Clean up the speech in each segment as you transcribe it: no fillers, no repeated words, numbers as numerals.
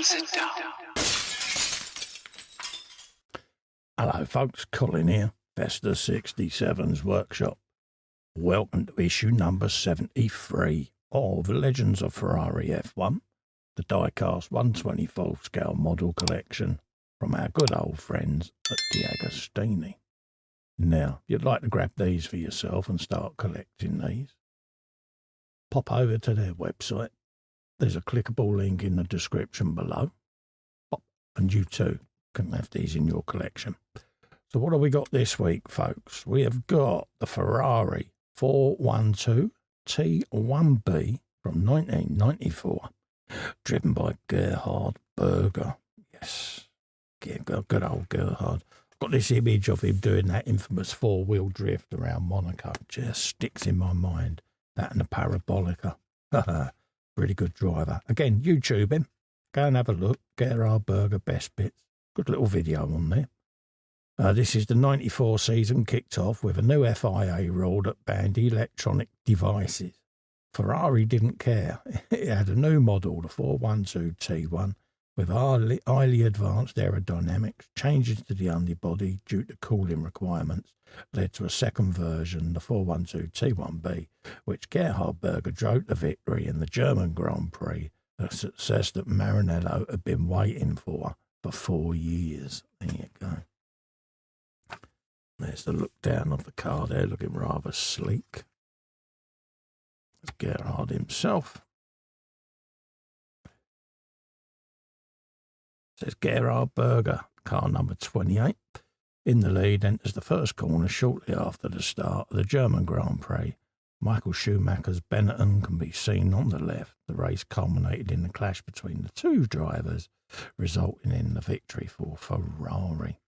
sit down. Hello folks, Colin here, Vesta 67's workshop. Welcome to issue number 73 of Legends of Ferrari F1, the die-cast 1/24 scale model collection from our good old friends at DeAgostini. Now, if you'd like to grab these for yourself and start collecting these, pop over to their website. There's a clickable link in the description below. And you too can have these in your collection. So what have we got this week, folks? We have got the Ferrari 412 T1B from 1994, driven by Gerhard Berger. Yes, good old Gerhard. Got this image of him doing that infamous four-wheel drift around Monaco. Just sticks in my mind. That and the Parabolica. Really good driver. Again, YouTube him. Go and have a look. Gerhard Berger best bits. Good little video on there. This is the 94 season, kicked off with a new FIA rule that banned electronic devices. Ferrari didn't care. It had a new model, the 412 T1, with highly advanced aerodynamics. Changes to the underbody due to cooling requirements led to a second version, the 412 T1B, which Gerhard Berger drove to victory in the German Grand Prix, a success that Maranello had been waiting for 4 years. There you go. There's the look down of the car there, looking rather sleek. There's Gerhard himself. Says Gerhard Berger, car number 28. In the lead, enters the first corner shortly after the start of the German Grand Prix. Michael Schumacher's Benetton can be seen on the left. The race culminated in the clash between the two drivers, resulting in the victory for Ferrari.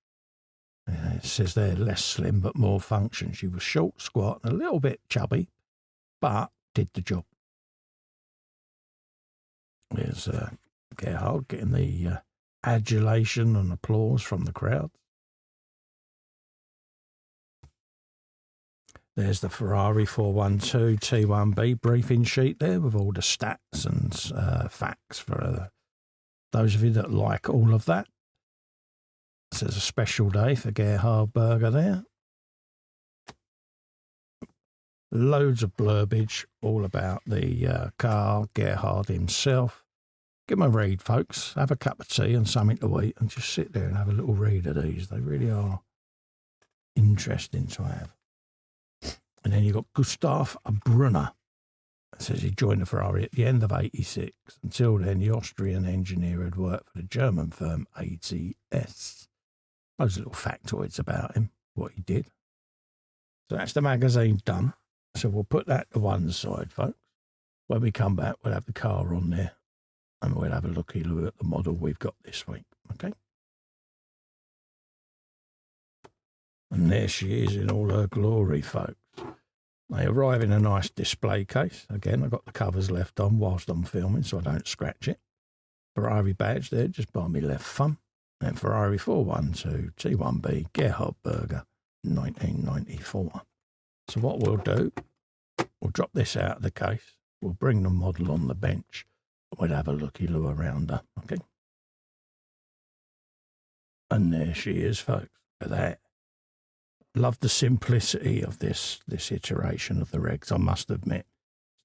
It says there, less slim but more function. She was short, squat, and a little bit chubby, but did the job. There's Gerhard getting the adulation and applause from the crowd. There's the Ferrari 412 T1B briefing sheet there with all the stats and facts for those of you that like all of that. It says a special day for Gerhard Berger there. Loads of blurbage all about the car, Gerhard himself. Give them a read, folks. Have a cup of tea and something to eat and just sit there and have a little read of these. They really are interesting to have. And then you've got Gustav Brunner. It says he joined the Ferrari at the end of '86. Until then, the Austrian engineer had worked for the German firm ATS. Those little factoids about him, what he did. So that's the magazine done. So we'll put that to one side, folks. When we come back, we'll have the car on there and we'll have a looky-loo at the model we've got this week, okay? And there she is in all her glory, folks. They arrive in a nice display case. Again, I've got the covers left on whilst I'm filming so I don't scratch it. Ferrari badge there, just by me left thumb. And Ferrari 412 T1B Gerhard Berger, 1994. So what we'll do, we'll drop this out of the case. We'll bring the model on the bench. We'll have a looky-loo around her, okay? And there she is, folks. Look at that. Love the simplicity of this iteration of the regs, I must admit.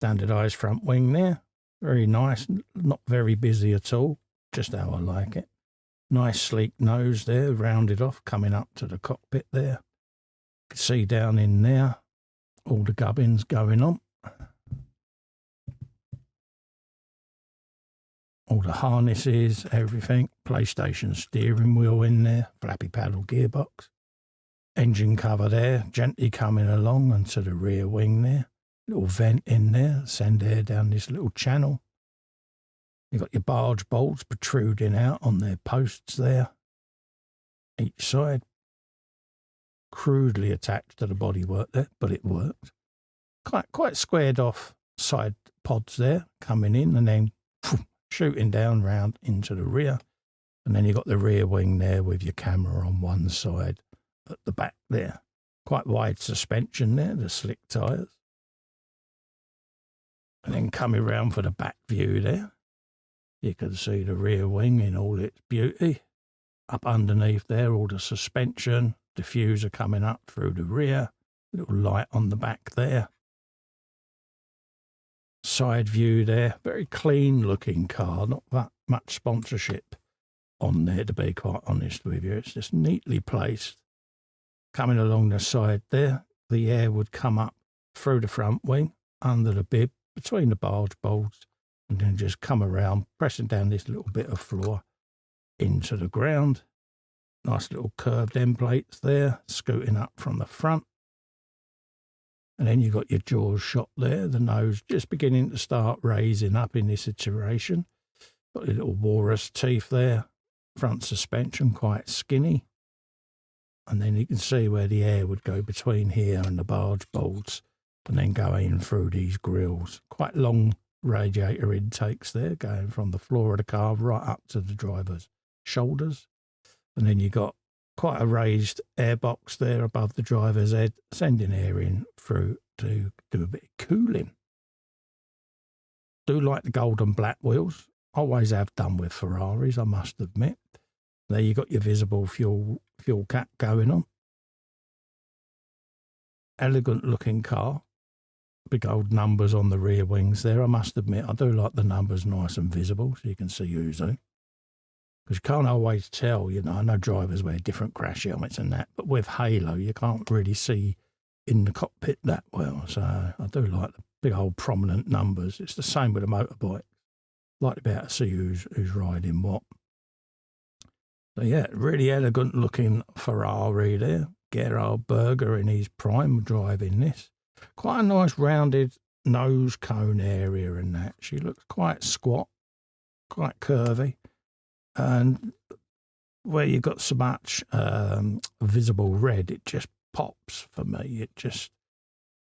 Standardised front wing there. Very nice. Not very busy at all. Just how I like it. Nice sleek nose there, rounded off, coming up to the cockpit there. You can see down in there, all the gubbins going on. All the harnesses, everything. PlayStation steering wheel in there, flappy paddle gearbox. Engine cover there, gently coming along onto the rear wing there. Little vent in there, send air down this little channel. You've got your barge bolts protruding out on their posts there. Each side. Crudely attached to the bodywork there, but it worked. Quite squared off side pods there, coming in and then shooting down round into the rear. And then you've got the rear wing there with your camera on one side at the back there. Quite wide suspension there, the slick tyres. And then coming round for the back view there. You can see the rear wing in all its beauty. Up underneath there, all the suspension, diffuser coming up through the rear, little light on the back there. Side view there, very clean looking car, not that much sponsorship on there, to be quite honest with you. It's just neatly placed. Coming along the side there, the air would come up through the front wing, under the bib, between the barge bolts, and then just come around, pressing down this little bit of floor into the ground. Nice little curved end plates there, scooting up from the front. And then you've got your jaws shot there, the nose just beginning to start raising up in this iteration. Got your little walrus teeth there, front suspension quite skinny. And then you can see where the air would go between here and the barge bolts, and then go in through these grills. Quite long radiator intakes there, going from the floor of the car right up to the driver's shoulders. And then you got quite a raised air box there above the driver's head, sending air in through to do a bit of cooling. Do like the gold and black wheels. Always have done with Ferraris, I must admit. There you got your visible fuel cap going on. Elegant looking car. Big old numbers on the rear wings there. I must admit, I do like the numbers nice and visible so you can see who's who. Because you can't always tell, you know, I know drivers wear different crash helmets and that, but with Halo, you can't really see in the cockpit that well. So I do like the big old prominent numbers. It's the same with a motorbike. Like to be able to see who's riding what. So yeah, really elegant looking Ferrari there. Gerhard Berger in his prime driving this. Quite a nice rounded nose cone area in that. She looks quite squat, quite curvy. And where you've got so much visible red, it just pops for me. It just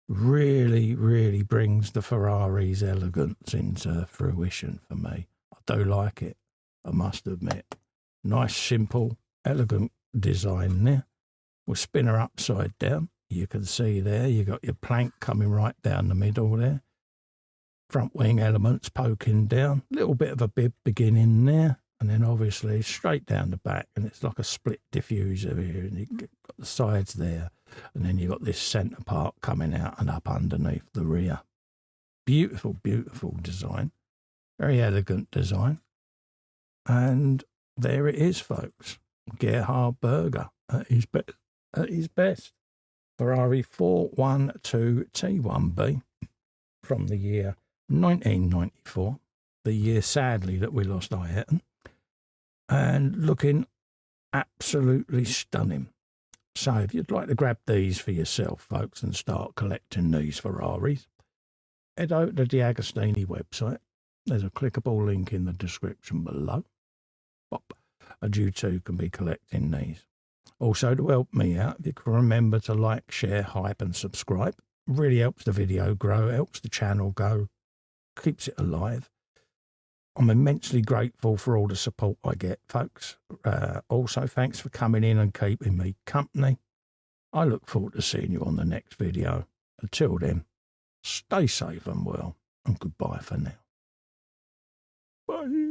really, really brings the Ferrari's elegance into fruition for me. I do like it, I must admit. Nice, simple, elegant design there. We'll spin her upside down. You can see there, you got your plank coming right down the middle there. Front wing elements poking down. Little bit of a bib beginning there. And then obviously straight down the back, and it's like a split diffuser here, and you've got the sides there, and then you've got this centre part coming out and up underneath the rear. Beautiful, beautiful design. Very elegant design. And there it is, folks. Gerhard Berger at his best. Ferrari 412 T1B from the year 1994, the year, sadly, that we lost Ayrton. And looking absolutely stunning. So if you'd like to grab these for yourself, folks, and start collecting these Ferraris, head over to the DeAgostini website. There's a clickable link in the description below. And you too can be collecting these. Also, to help me out, if you can remember to like, share, hype and subscribe. It really helps the video grow, helps the channel go, keeps it alive. I'm immensely grateful for all the support I get, folks. Also, thanks for coming in and keeping me company. I look forward to seeing you on the next video. Until then, stay safe and well, and goodbye for now. Bye.